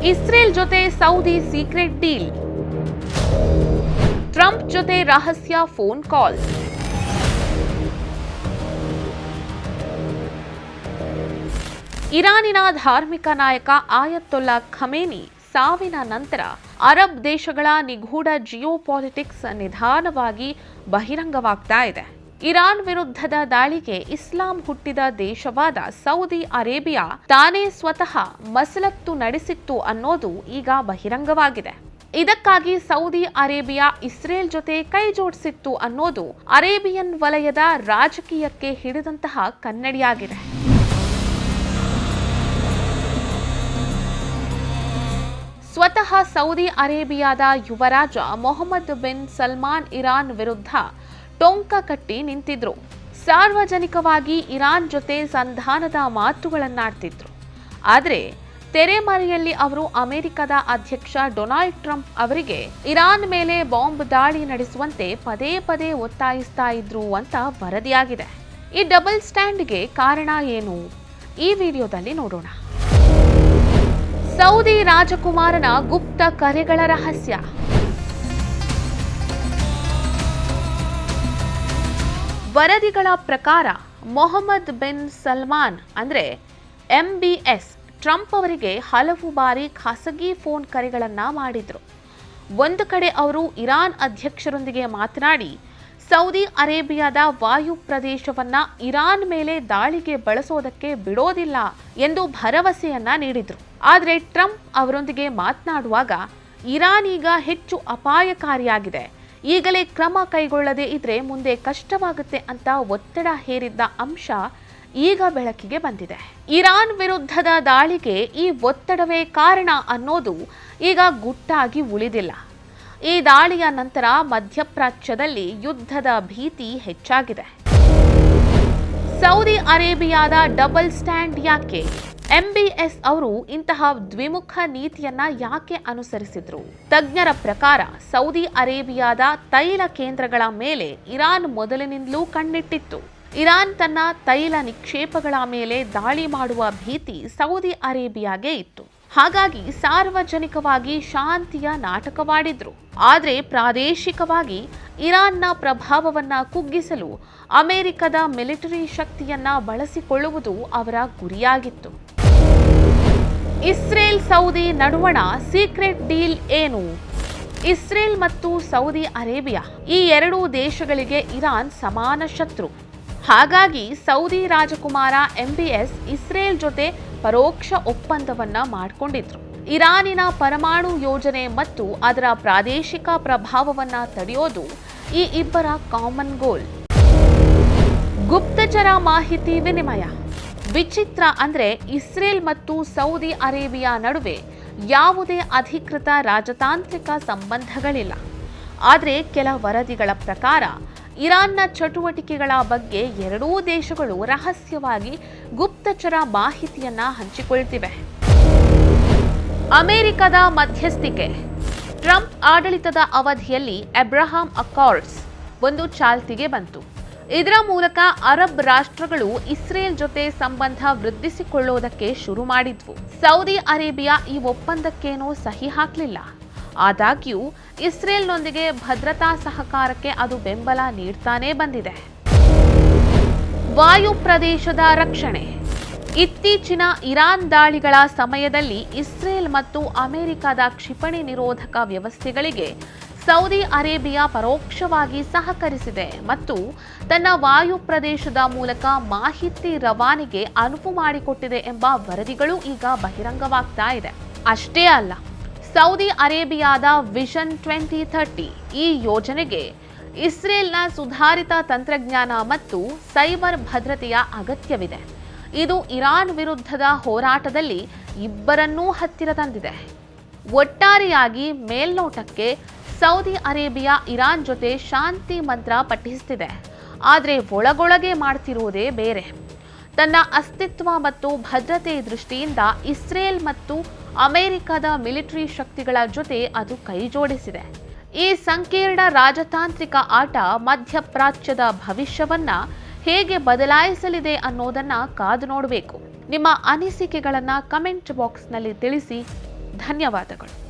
Israel ಜೊತೆ Saudi secret deal, Trump ಜೊತೆ ರಹಸ್ಯ ಫೋನ್ ಕಾಲ್. ಇರಾನಿನ ಧಾರ್ಮಿಕ ನಾಯಕ ಆಯತೊಲ್ಲಾ ಖಮೇನಿ ಸಾವಿನ ನಂತರ ಅರಬ್ ದೇಶಗಳ ನಿಗೂಢ ಜಿಯೋಪಾಲಿಟಿಕ್ಸ್ ನಿಧಾನವಾಗಿ ಬಹಿರಂಗವಾಗ್ತಾ ಇದೆ. ಇರಾನ್ ವಿರುದ್ಧದ ದಾಳಿಗೆ ಇಸ್ಲಾಂ ಹುಟ್ಟಿದ ದೇಶವಾದ ಸೌದಿ ಅರೇಬಿಯಾ ತಾನೇ ಸ್ವತಃ ಮಸಲತ್ತು ನಡೆಸಿತ್ತು ಅನ್ನೋದು ಈಗ ಬಹಿರಂಗವಾಗಿದೆ. ಇದಕ್ಕಾಗಿ ಸೌದಿ ಅರೇಬಿಯಾ ಇಸ್ರೇಲ್ ಜೊತೆ ಕೈ ಜೋಡಿಸಿತ್ತು ಅನ್ನೋದು ಅರೇಬಿಯನ್ ವಲಯದ ರಾಜಕೀಯಕ್ಕೆ ಹಿಡಿದಂತಹ ಕನ್ನಡಿಯಾಗಿದೆ. ಸ್ವತಃ ಸೌದಿ ಅರೇಬಿಯಾದ ಯುವರಾಜ ಮೊಹಮ್ಮದ್ ಬಿನ್ ಸಲ್ಮಾನ್ ಇರಾನ್ ವಿರುದ್ಧ ಟೊಂಕ ಕಟ್ಟಿ ನಿಂತಿದ್ರು. ಸಾರ್ವಜನಿಕವಾಗಿ ಇರಾನ್ ಜೊತೆ ಸಂಧಾನದ ಮಾತುಗಳನ್ನಾಡ್ತಿದ್ರು. ಆದರೆ ತೆರೆಮರೆಯಲ್ಲಿ ಅವರು ಅಮೆರಿಕದ ಅಧ್ಯಕ್ಷ ಡೊನಾಲ್ಡ್ ಟ್ರಂಪ್ ಅವರಿಗೆ ಇರಾನ್ ಮೇಲೆ ಬಾಂಬ್ ದಾಳಿ ನಡೆಸುವಂತೆ ಪದೇ ಪದೇ ಒತ್ತಾಯಿಸ್ತಾ ಇದ್ರು ಅಂತ ವರದಿಯಾಗಿದೆ. ಈ ಡಬಲ್ ಸ್ಟ್ಯಾಂಡ್ಗೆ ಕಾರಣ ಏನು? ಈ ವಿಡಿಯೋದಲ್ಲಿ ನೋಡೋಣ. ಸೌದಿ ರಾಜಕುಮಾರನ ಗುಪ್ತ ಕರೆಗಳ ರಹಸ್ಯ. ವರದಿಗಳ ಪ್ರಕಾರ ಮೊಹಮ್ಮದ್ ಬಿನ್ ಸಲ್ಮಾನ್ ಅಂದ್ರೆ MBS ಟ್ರಂಪ್ ಅವರಿಗೆ ಹಲವು ಬಾರಿ ಖಾಸಗಿ ಫೋನ್ ಕರೆಗಳನ್ನ ಮಾಡಿದ್ರು. ಒಂದು ಕಡೆ ಅವರು ಇರಾನ್ ಅಧ್ಯಕ್ಷರೊಂದಿಗೆ ಮಾತನಾಡಿ ಸೌದಿ ಅರೇಬಿಯಾದ ವಾಯು ಪ್ರದೇಶವನ್ನ ಇರಾನ್ ಮೇಲೆ ದಾಳಿಗೆ ಬಳಸೋದಕ್ಕೆ ಬಿಡೋದಿಲ್ಲ ಎಂದು ಭರವಸೆಯನ್ನ ನೀಡಿದ್ರು. ಆದರೆ ಟ್ರಂಪ್ ಅವರೊಂದಿಗೆ ಮಾತನಾಡುವಾಗ ಇರಾನ್ ಈಗ ಹೆಚ್ಚು ಅಪಾಯಕಾರಿಯಾಗಿದೆ, ಈಗಲೇ ಕ್ರಮ ಕೈಗೊಳ್ಳದೇ ಇದ್ರೆ ಮುಂದೆ ಕಷ್ಟವಾಗುತ್ತೆ ಅಂತ ಒತ್ತಡ ಹೇರಿದ್ದ ಅಂಶ ಈಗ ಬೆಳಕಿಗೆ ಬಂದಿದೆ. ಇರಾನ್ ವಿರುದ್ಧದ ದಾಳಿಗೆ ಈ ಒತ್ತಡವೇ ಕಾರಣ ಅನ್ನೋದು ಈಗ ಗುಟ್ಟಾಗಿ ಉಳಿದಿಲ್ಲ. ಈ ದಾಳಿಯ ನಂತರ ಮಧ್ಯಪ್ರಾಚ್ಯದಲ್ಲಿ ಯುದ್ಧದ ಭೀತಿ ಹೆಚ್ಚಾಗಿದೆ. ಸೌದಿ ಅರೇಬಿಯಾದ ಡಬಲ್ ಸ್ಟ್ಯಾಂಡ್ ಯಾಕೆ? MBS ಅವರು ಇಂತಹ ದ್ವಿಮುಖ ನೀತಿಯನ್ನ ಯಾಕೆ ಅನುಸರಿಸಿದ್ರು? ತಜ್ಞರ ಪ್ರಕಾರ ಸೌದಿ ಅರೇಬಿಯಾದ ತೈಲ ಕೇಂದ್ರಗಳ ಮೇಲೆ ಇರಾನ್ ಮೊದಲಿನಿಂದಲೂ ಕಣ್ಣಿಟ್ಟಿತ್ತು. ಇರಾನ್ ತನ್ನ ತೈಲ ನಿಕ್ಷೇಪಗಳ ಮೇಲೆ ದಾಳಿ ಮಾಡುವ ಭೀತಿ ಸೌದಿ ಅರೇಬಿಯಾಗೆ ಇತ್ತು. ಹಾಗಾಗಿ ಸಾರ್ವಜನಿಕವಾಗಿ ಶಾಂತಿಯ ನಾಟಕವಾಡಿದ್ರು. ಆದರೆ ಪ್ರಾದೇಶಿಕವಾಗಿ ಇರಾನ್ನ ಪ್ರಭಾವವನ್ನ ಕುಗ್ಗಿಸಲು ಅಮೆರಿಕದ ಮಿಲಿಟರಿ ಶಕ್ತಿಯನ್ನ ಬಳಸಿಕೊಳ್ಳುವುದು ಅವರ ಗುರಿಯಾಗಿತ್ತು. ಇಸ್ರೇಲ್ ಸೌದಿ ನಡುವಣ ಸೀಕ್ರೆಟ್ ಡೀಲ್ ಏನು? ಇಸ್ರೇಲ್ ಮತ್ತು ಸೌದಿ ಅರೇಬಿಯಾ ಈ ಎರಡೂ ದೇಶಗಳಿಗೆ ಇರಾನ್ ಸಮಾನ ಶತ್ರು. ಹಾಗಾಗಿ ಸೌದಿ ರಾಜಕುಮಾರ MBS ಇಸ್ರೇಲ್ ಜೊತೆ ಪರೋಕ್ಷ ಒಪ್ಪಂದವನ್ನ ಮಾಡಿಕೊಂಡಿದ್ರು. ಇರಾನಿನ ಪರಮಾಣು ಯೋಜನೆ ಮತ್ತು ಅದರ ಪ್ರಾದೇಶಿಕ ಪ್ರಭಾವವನ್ನ ತಡೆಯೋದು ಈ ಇಬ್ಬರ ಕಾಮನ್ ಗೋಲ್. ಗುಪ್ತಚರ ಮಾಹಿತಿ ವಿನಿಮಯ. ವಿಚಿತ್ರ ಅಂದ್ರೆ ಇಸ್ರೇಲ್ ಮತ್ತು ಸೌದಿ ಅರೇಬಿಯಾ ನಡುವೆ ಯಾವುದೇ ಅಧಿಕೃತ ರಾಜತಾಂತ್ರಿಕ ಸಂಬಂಧಗಳಿಲ್ಲ. ಆದರೆ ಕೆಲ ವರದಿಗಳ ಪ್ರಕಾರ ಇರಾನ್ನ ಚಟುವಟಿಕೆಗಳ ಬಗ್ಗೆ ಎರಡೂ ದೇಶಗಳು ರಹಸ್ಯವಾಗಿ ಗುಪ್ತಚರ ಮಾಹಿತಿಯನ್ನ ಹಂಚಿಕೊಳ್ತಿವೆ. ಅಮೆರಿಕದ ಮಧ್ಯಸ್ಥಿಕೆ. ಟ್ರಂಪ್ ಆಡಳಿತದ ಅವಧಿಯಲ್ಲಿ ಅಬ್ರಹಾಂ ಅಕಾರ್ಡ್ಸ್ ಒಂದು ಚಾಲ್ತಿಗೆ ಬಂತು. ಇದರ ಮೂಲಕ ಅರಬ್ ರಾಷ್ಟ್ರಗಳು ಇಸ್ರೇಲ್ ಜೊತೆ ಸಂಬಂಧ ವೃದ್ಧಿಸಿಕೊಳ್ಳುವುದಕ್ಕೆ ಶುರು ಮಾಡಿದ್ವು. ಸೌದಿ ಅರೇಬಿಯಾ ಈ ಒಪ್ಪಂದಕ್ಕೇನೂ ಸಹಿ ಹಾಕಲಿಲ್ಲ. ಆದಾಗ್ಯೂ ಇಸ್ರೇಲ್ನೊಂದಿಗೆ ಭದ್ರತಾ ಸಹಕಾರಕ್ಕೆ ಅದು ಬೆಂಬಲ ನೀಡ್ತಾನೇ ಬಂದಿದೆ. ವಾಯು ಪ್ರದೇಶದ ರಕ್ಷಣೆ. ಇತ್ತೀಚಿನ ಇರಾನ್ ದಾಳಿಗಳ ಸಮಯದಲ್ಲಿ ಇಸ್ರೇಲ್ ಮತ್ತು ಅಮೆರಿಕದ ಕ್ಷಿಪಣಿ ನಿರೋಧಕ ವ್ಯವಸ್ಥೆಗಳಿಗೆ ಸೌದಿ ಅರೇಬಿಯಾ ಪರೋಕ್ಷವಾಗಿ ಸಹಕರಿಸಿದೆ ಮತ್ತು ತನ್ನ ವಾಯು ಪ್ರದೇಶದ ಮೂಲಕ ಮಾಹಿತಿ ರವಾನೆಗೆ ಅನುವು ಮಾಡಿಕೊಟ್ಟಿದೆ ಎಂಬ ವರದಿಗಳು ಈಗ ಬಹಿರಂಗವಾಗ್ತಾ ಇದೆ. ಅಷ್ಟೇ ಅಲ್ಲ, ಸೌದಿ ಅರೇಬಿಯಾದ ವಿಷನ್ 2030 ಈ ಯೋಜನೆಗೆ ಇಸ್ರೇಲ್ನ ಸುಧಾರಿತ ತಂತ್ರಜ್ಞಾನ ಮತ್ತು ಸೈಬರ್ ಭದ್ರತೆಯ ಅಗತ್ಯವಿದೆ. ಇದು ಇರಾನ್ ವಿರುದ್ಧದ ಹೋರಾಟದಲ್ಲಿ ಇಬ್ಬರನ್ನೂ ಹತ್ತಿರ ತಂದಿದೆ. ಒಟ್ಟಾರೆಯಾಗಿ ಮೇಲ್ನೋಟಕ್ಕೆ ಸೌದಿ ಅರೇಬಿಯಾ ಇರಾನ್ ಜೊತೆ ಶಾಂತಿ ಮಂತ್ರ ಪಠಿಸುತ್ತಿದೆ. ಆದರೆ ಒಳಗೊಳಗೆ ಮಾಡ್ತಿರುವುದೇ ಬೇರೆ. ತನ್ನ ಅಸ್ತಿತ್ವ ಮತ್ತು ಭದ್ರತೆ ದೃಷ್ಟಿಯಿಂದ ಇಸ್ರೇಲ್ ಮತ್ತು ಅಮೆರಿಕದ ಮಿಲಿಟರಿ ಶಕ್ತಿಗಳ ಜೊತೆ ಅದು ಕೈಜೋಡಿಸಿದೆ. ಈ ಸಂಕೀರ್ಣ ರಾಜತಾಂತ್ರಿಕ ಆಟ ಮಧ್ಯಪ್ರಾಚ್ಯದ ಭವಿಷ್ಯವನ್ನ ಹೇಗೆ ಬದಲಾಯಿಸಲಿದೆ ಅನ್ನೋದನ್ನ ಕಾದು ನೋಡಬೇಕು. ನಿಮ್ಮ ಅನಿಸಿಕೆಗಳನ್ನ ಕಮೆಂಟ್ ಬಾಕ್ಸ್ನಲ್ಲಿ ತಿಳಿಸಿ. ಧನ್ಯವಾದಗಳು.